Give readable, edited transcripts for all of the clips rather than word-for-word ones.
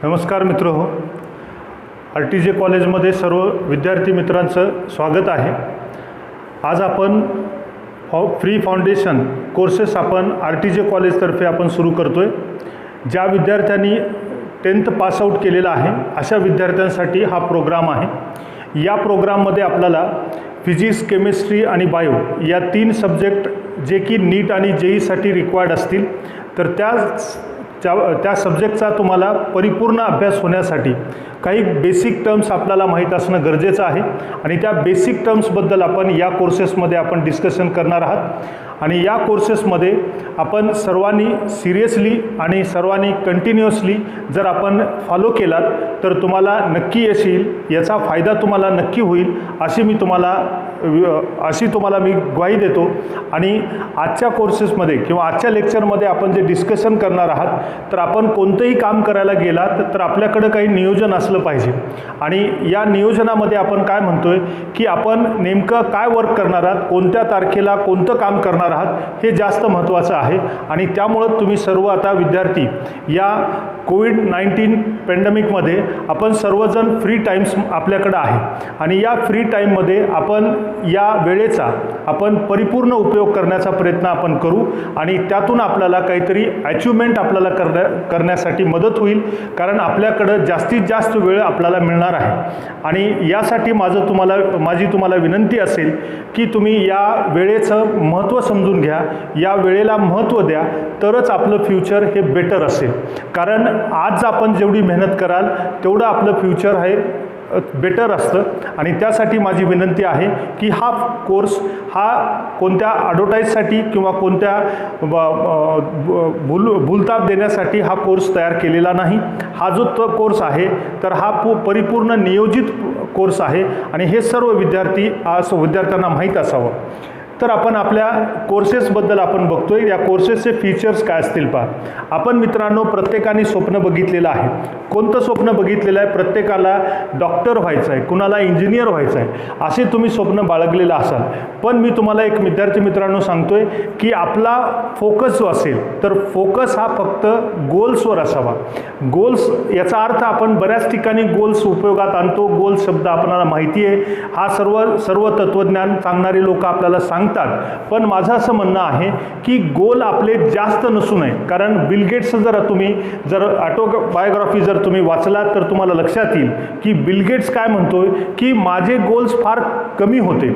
नमस्कार मित्रहो, RTJ कॉलेजमध्ये सर्व विद्यार्थी मित्रांचं स्वागत आहे। आज आपण फ्री फाउंडेशन कोर्सेस आपण RTJ कॉलेजतर्फे आपण सुरू करतोय। ज्या विद्यार्थ्यांनी 10th पास आउट केलेला आहे अशा विद्यार्थ्यांसाठी हा प्रोग्राम आहे। या प्रोग्राममध्ये आपल्याला फिजिक्स, केमिस्ट्री आणि बायो या 3 सब्जेक्ट जे की नीट आणि JEE रिक्वायर्ड असतील, तर त्या सब्जेक्टचा तुम्हाला परिपूर्ण अभ्यास होण्यासाठी काही बेसिक टर्म्स आपल्याला माहीत असणं गरजेचं आहे आणि त्या बेसिक टर्म्सबद्दल आपण या कोर्सेसमध्ये आपण डिस्कशन करणार आहात। आणि या कोर्सेसमध्ये आपण सर्वांनी सिरियसली आणि सर्वांनी कंटिन्युअसली जर आपण फॉलो केलात तर तुम्हाला नक्की यश येईल, याचा फायदा तुम्हाला नक्की होईल अशी तुम्हाला मी ग्वाही देतो। आणि आजच्या कोर्सेसमध्ये किंवा आजच्या लेक्चरमध्ये आपण जे डिस्कशन करणार आहात, तर आपण कोणतंही काम करायला गेलात तर आपल्याकडे काही नियोजन असलं पाहिजे। आणि या नियोजनामध्ये आपण काय म्हणतोय की आपण नेमकं काय वर्क करणार आहात, कोणत्या तारखेला कोणतं काम करणार आहात हे जास्त महत्त्वाचं आहे। आणि त्यामुळे तुम्ही सर्व आता विद्यार्थी या कोविड-19 पॅन्डेमिकमध्ये आपण सर्वजण फ्री टाइम्स आपल्याकडे आहे आणि या फ्री टाईममध्ये आपण या वेळेचा आपण परिपूर्ण उपयोग करण्याचा प्रयत्न आपण करू आणि त्यातून आपल्याला काहीतरी अचिव्हमेंट आपल्याला करण्यासाठी मदत होईल, कारण आपल्याकडे जास्तीत जास्त वेळ आपल्याला मिळणार आहे। आणि यासाठी माझी तुम्हाला विनंती असेल की तुम्ही या वेळेचं महत्त्व समजून घ्या, या वेळेला महत्त्व द्या, तरच आपलं फ्युचर हे बेटर असेल। कारण आज आपण जेवढी मेहनत कराल तेवढं आपलं फ्युचर हे बेटर असतं। आणि त्यासाठी माझी विनंती आहे की हा कोर्स हा कोणत्या ॲडव्हर्टाईजसाठी किंवा कोणत्या भूलताप देण्यासाठी हा कोर्स तयार केलेला नाही। हा जो कोर्स आहे तर हा परिपूर्ण नियोजित कोर्स आहे आणि हे सर्व विद्यार्थ्यांना माहीत असावं। तर आपण आपल्या कोर्सेसबद्दल आपण बघतोय, या कोर्सेसचे फीचर्स काय असतील पहा। आपण मित्रांनो प्रत्येकाने स्वप्न बघितलेलं आहे। कोणतं स्वप्न बघितलेलं आहे? प्रत्येकाला डॉक्टर व्हायचं आहे, कुणाला इंजिनियर व्हायचं आहे, असे तुम्ही स्वप्न बाळगलेलं असाल। पण मी तुम्हाला एक विद्यार्थी मित्रांनो सांगतोय की आपला फोकस जो असेल तर फोकस हा फक्त गोल्सवर असावा। गोल्स याचा अर्थ आपण बऱ्याच ठिकाणी गोल्स उपयोगात आणतो। गोल्स शब्द आपल्याला माहिती आहे, हा सर्व तत्वज्ञान सांगणारे लोक आपल्याला सांगतात। पण माझं असं म्हणणं आहे की गोल आपले जास्त नसू नये, कारण बिल गेट्स जर ऑटोबायोग्राफी जर तुम्ही वाचलात तर तुम्हाला लक्षात येईल की बिल गेट्स काय म्हणतोय की माझे गोल्स फार कमी होते,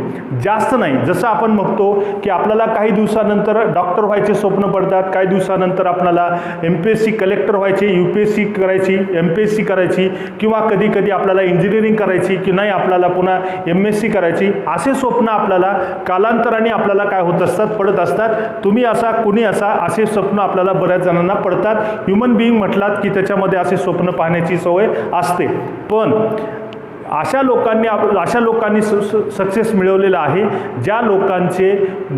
जास्त नाही। जसं आपण बघतो की आपल्याला काही दिवसानंतर डॉक्टर व्हायचे स्वप्न पडतात, काही दिवसानंतर आपल्याला MPSC कलेक्टर व्हायचे, UPSC करायची, MPSC करायची, किंवा कधी कधी आपल्याला इंजिनिअरिंग करायची की नाही आपल्याला पुन्हा MSc करायची, असे स्वप्न आपल्याला कालांतराने आपल्याला काय होत असतात, पडत असतात। तुम्ही असा कुणी असे स्वप्न आपल्याला बऱ्याच जणांना पडतात। ह्युमन बिईंग म्हटलात की त्याच्यामध्ये असे स्वप्न पाहण्याची सवय असते। पण अशा लोकांनी सक्सेस मिळवलेला आहे ज्या लोकांचे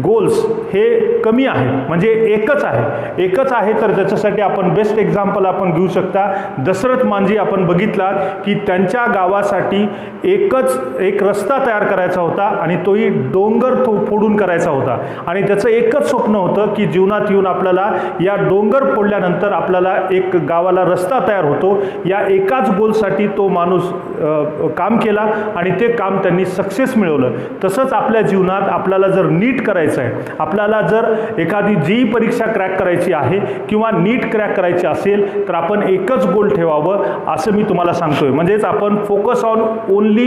गोल्स हे कमी आहेत, म्हणजे एकच आहे। तर त्याच्यासाठी आपण बेस्ट एक्झाम्पल आपण घेऊ शकता। दशरथ मांझी आपण बघितला की त्यांच्या गावासाठी एक रस्ता तयार करायचा होता आणि तोही डोंगर फोडून करायचा होता आणि त्याचं एकच स्वप्न होतं की जीवनात येऊन आपल्याला या डोंगर फोडल्यानंतर आपल्याला एक गावाला रस्ता तयार होतो। या एकाच गोलसाठी तो माणूस काम केला आणि ते काम त्यांनी सक्सेस मिळवलं। तसंच आपल्या जीवनात आपल्याला जर नीट करायचं आहे, आपल्याला जर एखादी JEE परीक्षा क्रॅक करायची आहे किंवा नीट क्रॅक करायची असेल तर आपण एकच गोल ठेवावं असं मी तुम्हाला सांगतोय। म्हणजेच आपण focus on only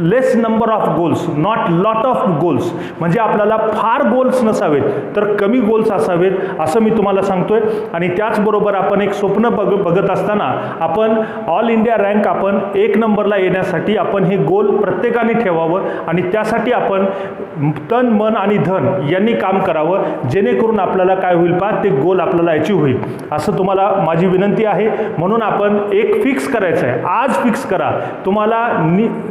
less number of goals, not lot of goals. म्हणजे आपल्याला फार गोल्स नसावेत तर कमी गोल्स असावेत असं मी तुम्हाला सांगतोय। आणि त्याचबरोबर आपण एक स्वप्न बघत असताना आपण ऑल इंडिया रँक आपण 1 नंबरला येण्यासाठी आपण हे गोल प्रत्येकाने ठेवावं आणि त्यासाठी आपण तन, मन आणि धन यांनी काम करावं, जेणेकरून आपल्याला काय होईल पहा, ते गोल आपल्याला अचीव्ह होईल असं तुम्हाला माझी विनंती आहे। म्हणून आपण एक फिक्स करायचं आहे, आज फिक्स करा तुम्हाला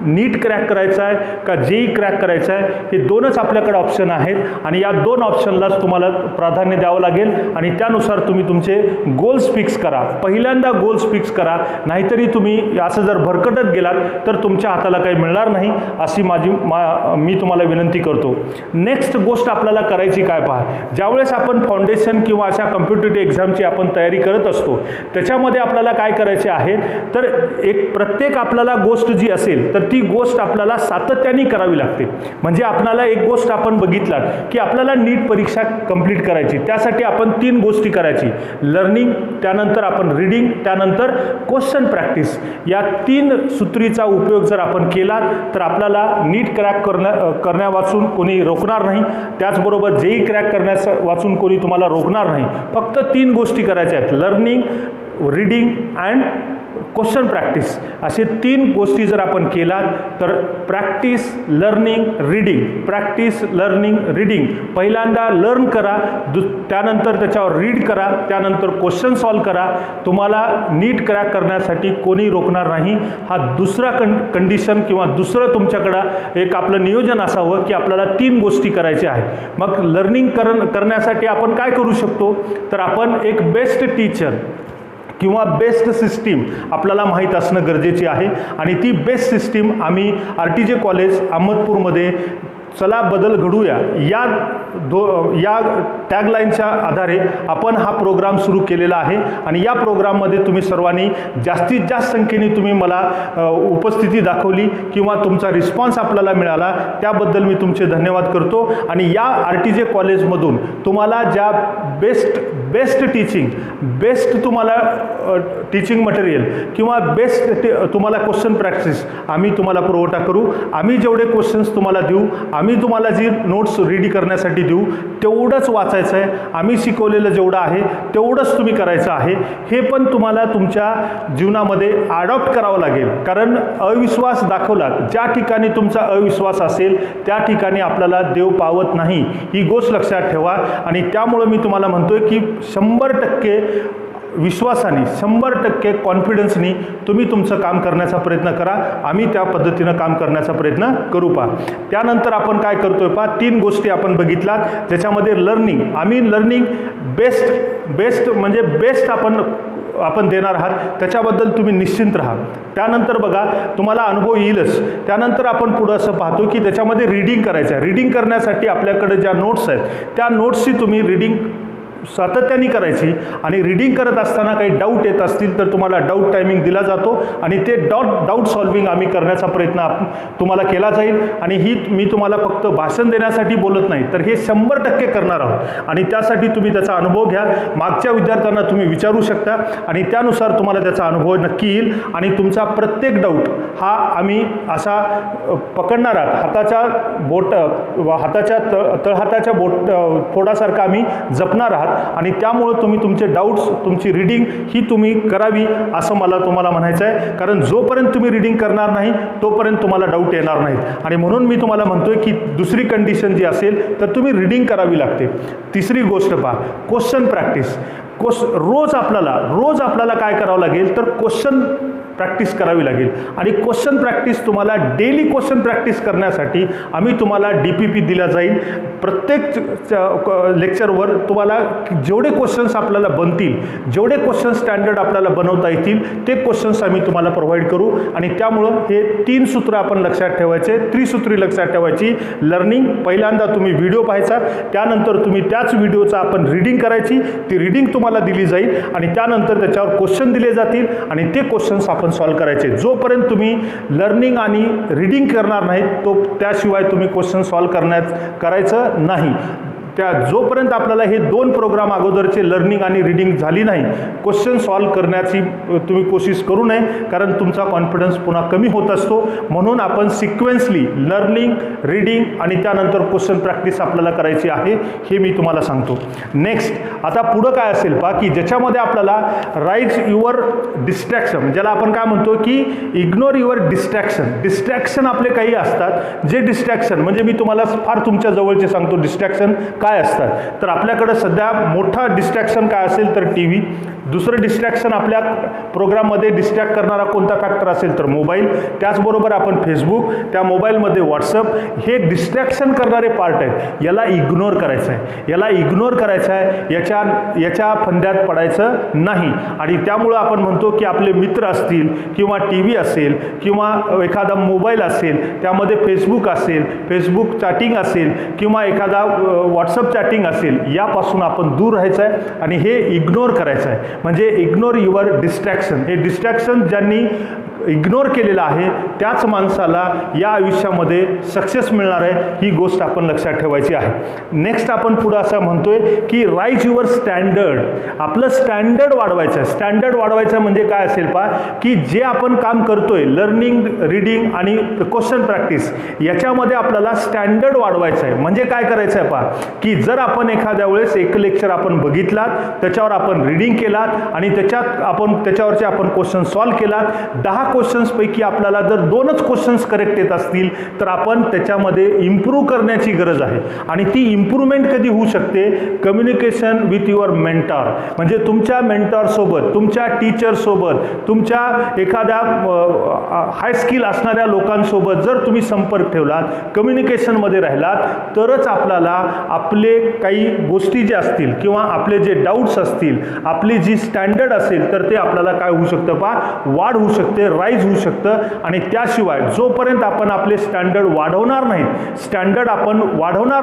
नीट क्रॅक करायचं आहे का JEE क्रॅक करायचं आहे। हे दोनच आपल्याकडे ऑप्शन आहेत आणि या 2 ऑप्शनलाच तुम्हाला प्राधान्य द्यावं लागेल आणि त्यानुसार तुम्ही तुमचे गोल्स फिक्स करा। पहिल्यांदा गोल्स फिक्स करा, नाहीतरी तुम्ही असं जर भरकटत गेलात तर तुमच्या हाताला काही मिळणार नाही अशी मी तुम्हाला विनंती करतो. नेक्स्ट गोष्ट आपल्याला करायची काय पहा, ज्यावेळेस आपण फाउंडेशन किंवा अशा कॉम्पिटिटिव्ह एक्झामची आपण तयारी करत असतो त्याच्यामध्ये आपल्याला काय करायचे आहे, तर प्रत्येक आपल्याला गोष्ट जी असेल तर ती गोष्ट आपल्याला सातत्याने करावी लागते. म्हणजे आपल्याला एक गोष्ट आपण बघितला की आपल्याला नीट परीक्षा कंप्लीट करायची, त्यासाठी आपण 3 गोष्टी करायची, लर्निंग, त्यानंतर आपण रीडिंग, त्यानंतर क्वेश्चन प्रॅक्टिस. या 3 सूत्रीचा उपयोग जर आपण केला तर आपल्याला नीट क्रॅक करण्या वाचून कोणी रोखणार नाही, त्याचबरोबर जेई क्रॅक करण्यास वाचून कोणी तुम्हाला रोखणार नाही. फक्त 3 गोष्टी करायच्या आहेत, learning, reading and question practice. असे 3 गोष्टी जर आपण केला तर practice, learning, reading, practice, learning, reading. पहिल्यांदा लर्न करा, त्यानंतर त्याच्यावर रीड करा, त्यानंतर क्वेश्चन सॉल्व करा. तुम्हाला नीट क्रॅक करण्यासाठी कोणी रोखणार नाही. हा दुसरा कंडिशन किंवा दुसरं तुमच्याकडं एक आपलं नियोजन असावं की आपल्याला 3 गोष्टी करायच्या आहेत. मग लर्निंग करण्यासाठी आपण काय करू शकतो, तर आपण एक बेस्ट टीचर किंवा बेस्ट सिस्टीम आपल्याला माहीत असणं गरजेचे आहे. आणि ती बेस्ट सिस्टीम आम्ही RTJ कॉलेज अहमदपूरमध्ये चला बदल घडूया या टॅगलाईनच्या आधारे आपण हा प्रोग्राम सुरू केलेला आहे. आणि या प्रोग्राममध्ये तुम्ही सर्वांनी जास्तीत जास्त संख्येने तुम्ही मला उपस्थिती दाखवली किंवा तुमचा रिस्पॉन्स आपल्याला मिळाला, त्याबद्दल मी तुमचे धन्यवाद करतो. आणि या RTJ कॉलेजमधून तुम्हाला ज्या बेस्ट टीचिंग, बेस्ट तुम्हाला टीचिंग मटेरियल किंवा बेस्ट तुम्हाला क्वेश्चन प्रॅक्टिस आम्ही तुम्हाला पुरवठा करू. आम्ही जेवढे क्वेश्चन्स तुम्हाला देऊ, आम्ही तुम्हाला जी नोट्स रेडी करण्यासाठी देऊ तेवढंच वाचायचं आहे. आम्ही शिकवलेलं जेवढं आहे तेवढंच तुम्ही करायचं आहे. हे पण तुम्हाला तुमच्या जीवनामध्ये अडॉप्ट करावं लागेल, कारण अविश्वास दाखवला, ज्या ठिकाणी तुमचा अविश्वास असेल त्या ठिकाणी आपल्याला देव पावत नाही, ही गोष्ट लक्षात ठेवा. आणि त्यामुळं मी तुम्हाला म्हणतोय की 100% विश्वासाने, 100% कॉन्फिडन्सनी तुम्ही तुमचं काम करण्याचा प्रयत्न करा. आम्ही त्या पद्धतीनं काम करण्याचा प्रयत्न करू. पहा, त्यानंतर आपण काय करतोय पहा, 3 गोष्टी आपण बघितल्या, त्याच्यामध्ये लर्निंग, आम्ही लर्निंग बेस्ट म्हणजे बेस्ट आपण देणार आहात, त्याच्याबद्दल तुम्ही निश्चिंत राहा. त्यानंतर बघा तुम्हाला अनुभव येईलच. त्यानंतर आपण पुढं असं पाहतो की त्याच्यामध्ये रीडिंग करायचं आहे. रीडिंग करण्यासाठी आपल्याकडे ज्या नोट्स आहेत त्या नोट्सची तुम्ही रीडिंग सातत्याने करायची. आणि रीडिंग करत असताना काही डाऊट येत असतील तर तुम्हाला डाऊट टायमिंग दिला जातो आणि ते डाऊट सॉल्विंग आम्ही करण्याचा प्रयत्न तुम्हाला केला जाईल. आणि ही मी तुम्हाला फक्त भाषण देण्यासाठी बोलत नाही, तर हे 100% करणार आहोत. आणि त्यासाठी तुम्ही त्याचा अनुभव घ्या. मागच्या विद्यार्थ्यांना तुम्ही विचारू शकता आणि त्यानुसार तुम्हाला त्याचा अनुभव नक्की येईल. आणि तुमचा प्रत्येक डाऊट हा आम्ही असा पकडणार आहात, हाताच्या तळहाताच्या फोडासारखा आम्ही जपणार आहात. आणि त्यामुळे तुम्ही तुमचे डाऊट्स, तुमची रीडिंग ही तुम्ही करावी असं तुम्हाला म्हणायचं आहे. कारण जोपर्यंत तुम्ही रीडिंग करणार नाही तोपर्यंत तुम्हाला डाऊट येणार नाहीत. आणि म्हणून मी तुम्हाला म्हणतोय की दुसरी कंडिशन जी असेल तर तुम्ही रीडिंग करावी लागते. तिसरी गोष्ट पहा, क्वेश्चन प्रॅक्टिस. रोज आपल्याला काय करावं लागेल, तर क्वेश्चन प्रॅक्टिस करावी लागेल. आणि क्वेश्चन प्रॅक्टिस तुम्हाला डेली क्वेश्चन प्रॅक्टिस करण्यासाठी आम्ही तुम्हाला DPP दिला जाईल. प्रत्येक लेक्चरवर तुम्हाला जेवढे क्वेश्चन्स आपल्याला बनतील, जेवढे क्वेश्चन स्टँडर्ड आपल्याला बनवता येतील ते क्वेश्चन्स आम्ही तुम्हाला प्रोव्हाइड करू. आणि त्यामुळं हे 3 सूत्र आपण लक्षात ठेवायचे, त्रिसूत्री लक्षात ठेवायची. लर्निंग, पहिल्यांदा तुम्ही व्हिडिओ पाहायचा, त्यानंतर तुम्ही त्याच व्हिडिओचा आपण रीडिंग करायची, ती रीडिंग तुम्हाला दिली जाईल आणि त्यानंतर त्याच्यावर क्वेश्चन दिले जातील आणि ते क्वेश्चन्स आपण सॉल्व करायचे. जोपर्यंत तुम्ही लर्निंग आणि रीडिंग करणार नाहीत त्याशिवाय तुम्ही क्वेश्चन सॉल्व करायचं नाही. जोपर्यंत आपल्याला हे 2 प्रोग्राम अगोदरचे लर्निंग आणि रीडिंग झाली नाही, क्वेश्चन सॉल्व करण्याची तुम्ही कोशिश करू नये, कारण तुमचा कॉन्फिडन्स पुन्हा कमी होत असतो. म्हणून आपण सिक्वेन्सली लर्निंग, रीडिंग आणि त्यानंतर क्वेश्चन प्रॅक्टिस आपल्याला करायची आहे, हे मी तुम्हाला सांगतो. नेक्स्ट, आता पुढं काय असेल पहा, की ज्याच्यामध्ये आपल्याला राईट युअर डिस्ट्रॅक्शन, ज्याला आपण काय म्हणतो की इग्नोर युअर डिस्ट्रॅक्शन आपले काही असतात. जे डिस्ट्रॅक्शन म्हणजे मी तुम्हाला फार तुमच्या जवळचे सांगतो, डिस्ट्रॅक्शन काय असतात. तर आपल्याकडं सध्या मोठा डिस्ट्रॅक्शन काय असेल तर टी व्ही, दुसरं डिस्ट्रॅक्शन आपल्या प्रोग्राममध्ये डिस्ट्रॅक्ट करणारा कोणता फॅक्टर असेल तर मोबाईल, त्याचबरोबर आपण फेसबुक, त्या मोबाईलमध्ये व्हॉट्सअप, हे डिस्ट्रॅक्शन करणारे पार्ट आहेत. याला इग्नोर करायचं आहे, याला इग्नोर करायचं आहे, याच्या फंद्यात पडायचं नाही. आणि त्यामुळं आपण म्हणतो की आपले मित्र असतील किंवा टी व्ही असेल किंवा एखादा मोबाईल असेल, त्यामध्ये फेसबुक असेल, फेसबुक चॅटिंग असेल किंवा एखादा व्हॉट्सअप चॅटिंग असेल, यापासून आपण दूर राहायचं आहे आणि हे इग्नोर करायचं आहे. म्हणजे इग्नोर युअर डिस्ट्रॅक्शन. हे डिस्ट्रॅक्शन ज्यांनी इग्नोर केलेलं आहे त्याच माणसाला या आयुष्यामध्ये सक्सेस मिळणार आहे, ही गोष्ट आपण लक्षात ठेवायची आहे. नेक्स्ट आपण पुढं असं म्हणतोय की राईज युअर स्टँडर्ड. आपलं स्टँडर्ड वाढवायचं आहे. स्टँडर्ड वाढवायचं म्हणजे काय असेल पहा, की जे आपण काम करतोय लर्निंग, रीडिंग आणि क्वेश्चन प्रॅक्टिस, याच्यामध्ये आपल्याला स्टँडर्ड वाढवायचं आहे. म्हणजे काय करायचं आहे पहा, की जर आपण एखाद्या वेळेस एक लेक्चर आपण बघितलात, त्याच्यावर आपण रीडिंग केलात आणि त्याच्यावरचे आपण क्वेश्चन सॉल्व्ह केलात, 10 क्वेश्चन्सपैकी आपल्याला जर 2च क्वेश्चन्स करेक्ट येत असतील तर आपण त्याच्यामध्ये इम्प्रूव्ह करण्याची गरज आहे. आणि ती इम्प्रूव्हमेंट कधी होऊ शकते, कम्युनिकेशन विथ युअर मेंटॉर. म्हणजे तुमच्या मेंटॉरसोबत, तुमच्या टीचरसोबत, तुमच्या एखाद्या हाय स्किल असणाऱ्या लोकांसोबत जर तुम्ही संपर्क ठेवलात, कम्युनिकेशनमध्ये राहिलात, तरच आपल्याला आपले काही गोष्टी ज्या असतील किंवा आपले जे डाऊट्स असतील, आपली जी स्टँडर्ड असेल, तर ते आपल्याला काय होऊ शकतं पहा, वाढ होऊ शकते, राईज होऊ शकतं. आणि त्याशिवाय जोपर्यंत आपण आपले स्टँडर्ड वाढवणार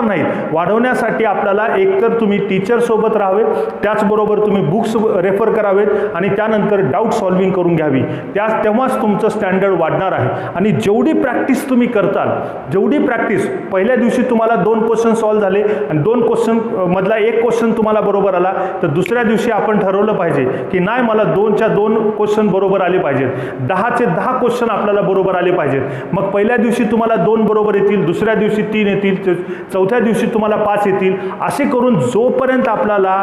नाहीत, वाढवण्यासाठी आपल्याला एकतर तुम्ही टीचरसोबत राहावे, त्याचबरोबर तुम्ही बुक्स रेफर करावेत आणि त्यानंतर डाऊट सॉल्विंग करून घ्यावी. तेव्हाच तुमचं स्टँडर्ड वाढणार आहे. आणि जेवढी प्रॅक्टिस तुम्ही करताल, जेवढी प्रॅक्टिस, पहिल्या दिवशी तुम्हाला 2 क्वेश्चन सॉल्व्ह झाले आणि 2 क्वेश्चन मधला 1 क्वेश्चन तुम्हाला बरोबर आला, तर दुसऱ्या दिवशी आपण ठरवलं पाहिजे की नाही, मला 2च्या 2 क्वेश्चन बरोबर आले पाहिजेत, 10चे 10 क्वेश्चन आपल्याला बरोबर आले पाहिजेत. मग पहिल्या दिवशी तुम्हाला 2 बरोबर येतील, दुसऱ्या दिवशी 3 येतील, चौथ्या दिवशी तुम्हाला 5 येतील. असे करून जोपर्यंत आपल्याला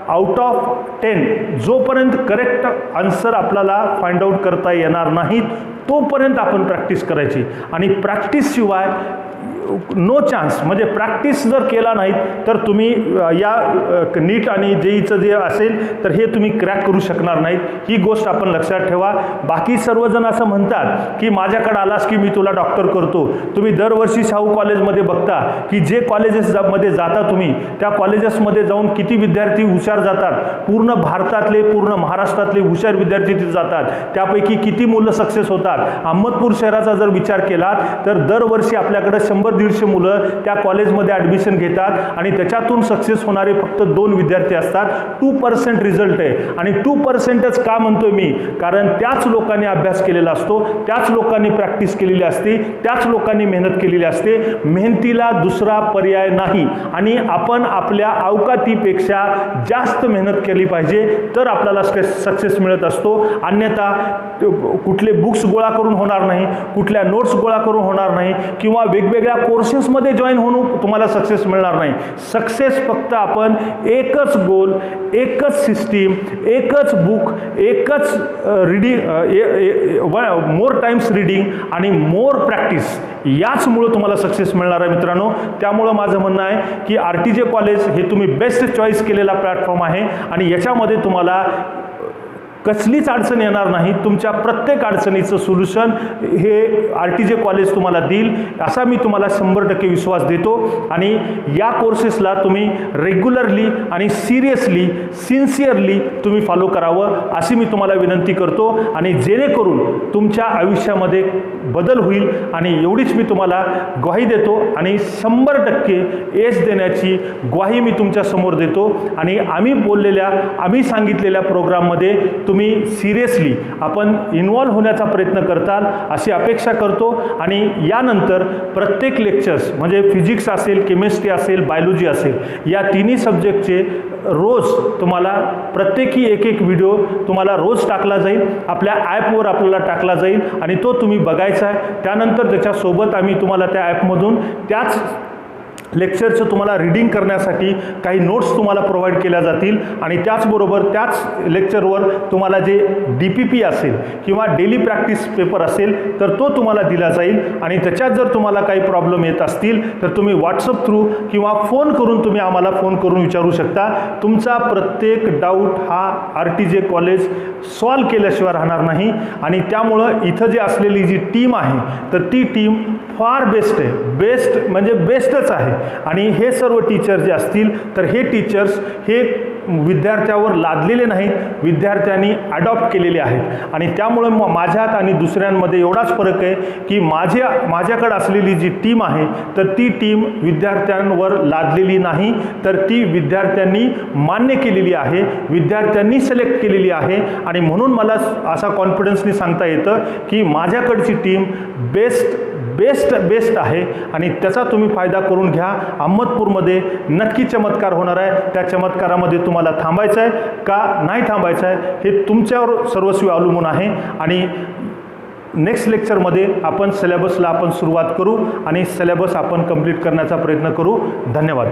आउट ऑफ 10 जोपर्यंत करेक्ट आन्सर आपल्याला फाइंड आउट करता येणार नाहीत, तोपर्यंत आपण प्रॅक्टिस करायची. आणि प्रॅक्टिसशिवाय नो चान्स. म्हणजे प्रॅक्टिस जर केला नाहीत तर तुम्ही या नीट आणि जेईचं जे असेल तर हे तुम्ही क्रॅक करू शकणार नाहीत. ही गोष्ट आपण लक्षात ठेवा. बाकी सर्वजण असं म्हणतात की माझ्याकडे आलास की मी तुला डॉक्टर करतो. तुम्ही दरवर्षी शाहू कॉलेजमध्ये बघता की जे कॉलेजेसमध्ये जाता तुम्ही, त्या कॉलेजेसमध्ये जाऊन किती विद्यार्थी हुशार जातात. पूर्ण भारतातले, पूर्ण महाराष्ट्रातले हुशार विद्यार्थी तिथे जातात. त्यापैकी किती मुलं सक्सेस होतात. अहमदपूर शहराचा जर विचार केला तर दरवर्षी आपल्याकडे 100-150 मुलं त्या कॉलेजमध्ये ॲडमिशन घेतात आणि त्याच्यातून सक्सेस होणारे फक्त 2 विद्यार्थी असतात. 2% रिझल्ट आहे. आणि 2%च का म्हणतोय मी, कारण त्याच लोकांनी अभ्यास केलेला असतो, त्याच लोकांनी प्रॅक्टिस केलेली असते, त्याच लोकांनी मेहनत केलेली असते. मेहनतीला दुसरा पर्याय नाही. आणि आपण आपल्या अवकातीपेक्षा जास्त मेहनत केली पाहिजे तर आपल्याला सक्सेस मिळत असतो. अन्यथा कुठले बुक्स गोळा करून होणार नाही, कुठल्या नोट्स गोळा करून होणार नाही किंवा वेगवेगळ्या कोर्सेसमध्ये जॉईन होऊन तुम्हाला सक्सेस मिळणार नाही. सक्सेस फक्त आपण एकच गोल, एकच सिस्टीम, एकच बुक, एकच रीडिंग, मोर टाइम्स रीडिंग आणि मोर प्रॅक्टिस, याचमुळं तुम्हाला सक्सेस मिळणार आहे मित्रांनो. त्यामुळं माझं म्हणणं आहे की RTJ कॉलेज हे तुम्ही बेस्ट चॉईस केलेला प्लॅटफॉर्म आहे आणि याच्यामध्ये तुम्हाला कसलीच अडचण येणार नाही. तुमच्या प्रत्येक अडचणीचं सोल्युशन हे RTJ कॉलेज तुम्हाला देईल, असा मी तुम्हाला 100% विश्वास देतो. आणि या कोर्सेसला तुम्ही रेग्युलरली आणि सिरियसली, सिन्सिअरली तुम्ही फॉलो करावं अशी मी तुम्हाला विनंती करतो. आणि जेणेकरून तुमच्या आयुष्यामध्ये बदल होईल. आणि एवढीच मी तुम्हाला ग्वाही देतो आणि 100% यश देण्याची ग्वाही मी तुमच्या समोर देतो. आणि आम्ही सांगितलेल्या प्रोग्राममध्ये तुम्ही सिरियसली आपण इन्व्हॉल्व होण्याचा प्रयत्न करताल अशी अपेक्षा करतो. आणि यानंतर प्रत्येक लेक्चर्स म्हणजे फिजिक्स असेल, केमिस्ट्री असेल, बायोलॉजी असेल, या तिन्ही सब्जेक्टचे रोज तुम्हाला प्रत्येकी एक व्हिडिओ तुम्हाला रोज टाकला जाईल, आपल्या ॲपवर आपल्याला टाकला जाईल आणि तो तुम्ही बघायचा आहे. त्यानंतर त्याच्यासोबत आम्ही तुम्हाला त्या ॲपमधून त्याच लेक्चरचं तुम्हाला रीडिंग करण्यासाठी काही नोट्स तुम्हाला प्रोव्हाइड केल्या जातील आणि त्याचबरोबर त्याच लेक्चरवर तुम्हाला जे DPP असेल किंवा डेली प्रॅक्टिस पेपर असेल तर तो तुम्हाला दिला जाईल आणि त्याच्यात जर तुम्हाला काही प्रॉब्लेम येत असतील तर तुम्ही व्हॉट्सअप थ्रू किंवा फोन करून तुम्ही आम्हाला फोन करून विचारू शकता. तुमचा प्रत्येक डाऊट हा RTJ कॉलेज सॉल्व केल्याशिवाय राहणार नाही आणि त्यामुळं इथं जे असलेली जी टीम आहे तर ती टीम फार बेस्ट आहे. बेस्ट म्हणजे बेस्टच आहे आणि हे सर्व टीचर जे असतील तर हे टीचर्स हे विद्यार्थ्यावर लादलेले नाहीत, विद्यार्थ्यांनी अडॉप्ट केलेले आहेत आणि त्यामुळे माझ्यात आणि दुसऱ्यांमध्ये एवढाच फरक आहे की माझ्याकडे असलेली जी टीम आहे तर ती टीम विद्यार्थ्यांवर लादलेली नाही तर ती विद्यार्थ्यांनी मान्य केलेली आहे, विद्यार्थ्यांनी सिलेक्ट केलेली आहे आणि म्हणून मला असा कॉन्फिडन्सनी सांगता येतं की माझ्याकडची टीम बेस्ट आहे आणि त्याचा तुम्ही फायदा करून घ्या. अहमदपूरमध्ये नक्की चमत्कार होणार आहे. त्या चमत्कारामध्ये तुम्हाला थांबायचं आहे का नाही थांबायचं आहे हे तुमच्यावर सर्वस्वी अवलंबून आहे आणि नेक्स्ट लेक्चरमध्ये आपण सिलेबसला सुरुवात करू आणि सिलेबस आपण कंप्लीट करण्याचा प्रयत्न करू. धन्यवाद.